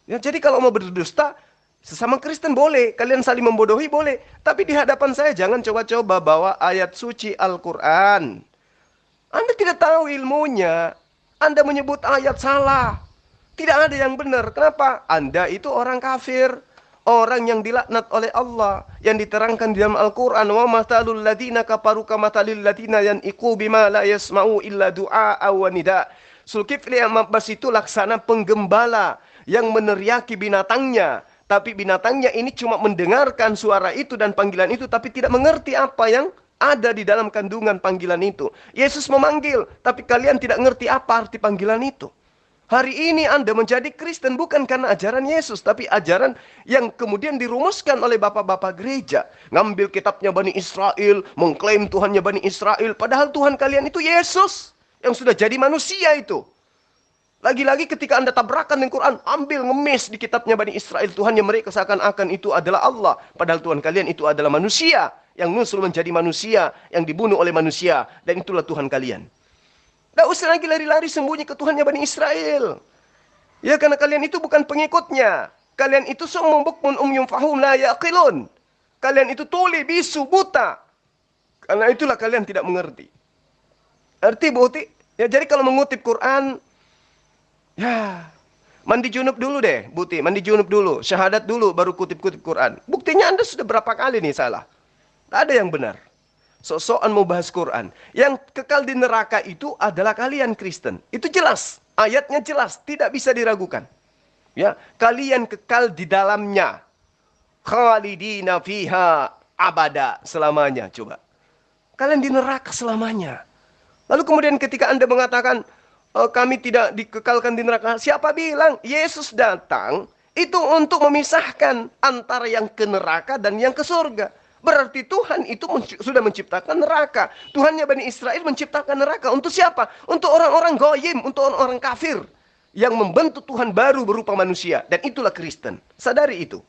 Ya, jadi kalau mau berdusta, sesama Kristen boleh, kalian saling membodohi boleh. Tapi di hadapan saya jangan coba-coba bawa ayat suci Al-Quran. Anda tidak tahu ilmunya. Anda menyebut ayat salah. Tidak ada yang benar. Kenapa? Anda itu orang kafir. Orang yang dilaknat oleh Allah. Yang diterangkan di dalam Al-Quran. Wa matalul ladina kafaru kamatalil ladina yan'iqu bima la yasma'u illa du'a wa nida. Sulkifli Abbas itu laksana penggembala yang meneriaki binatangnya. Tapi binatangnya ini cuma mendengarkan suara itu dan panggilan itu. Tapi tidak mengerti apa yang ada di dalam kandungan panggilan itu. Yesus memanggil. Tapi kalian tidak mengerti apa arti panggilan itu. Hari ini Anda menjadi Kristen bukan karena ajaran Yesus. Tapi ajaran yang kemudian dirumuskan oleh bapak-bapak gereja. Ngambil kitabnya Bani Israel. Mengklaim Tuhannya Bani Israel. Padahal Tuhan kalian itu Yesus. Yang sudah jadi manusia itu. Lagi-lagi ketika Anda tabrakan dengan Quran, ambil ngemis di kitabnya Bani Israel. Tuhannya mereka seakan-akan itu adalah Allah. Padahal Tuhan kalian itu adalah manusia. Yang nusul menjadi manusia. Yang dibunuh oleh manusia. Dan itulah Tuhan kalian. Tidak usah lagi lari-lari sembunyi ke Tuhannya Bani Israel. Ya, karena kalian itu bukan pengikutnya. Kalian itu summun bukmun umyun fahum la yaqilun. Kalian itu tuli, bisu, buta. Karena itulah kalian tidak mengerti. Arti Buti? Ya, jadi kalau mengutip Quran, ya, mandi junub dulu deh, Buti. Mandi junub dulu, syahadat dulu, baru kutip-kutip Quran. Buktinya Anda sudah berapa kali nih salah. Tak ada yang benar. Sok-sokan mau bahas Quran. Yang kekal di neraka itu adalah kalian Kristen. Itu jelas. Ayatnya jelas. Tidak bisa diragukan. Ya, kalian kekal di dalamnya. Khalidina fiha abada. Selamanya. Coba. Kalian di neraka selamanya. Lalu kemudian ketika Anda mengatakan, kami tidak dikekalkan di neraka. Siapa bilang? Yesus datang itu untuk memisahkan antara yang ke neraka dan yang ke surga. Berarti Tuhan itu sudah menciptakan neraka. Tuhannya Bani Israel menciptakan neraka. Untuk siapa? Untuk orang-orang goyim. Untuk orang-orang kafir. Yang membentuk Tuhan baru berupa manusia. Dan itulah Kristen. Sadari itu.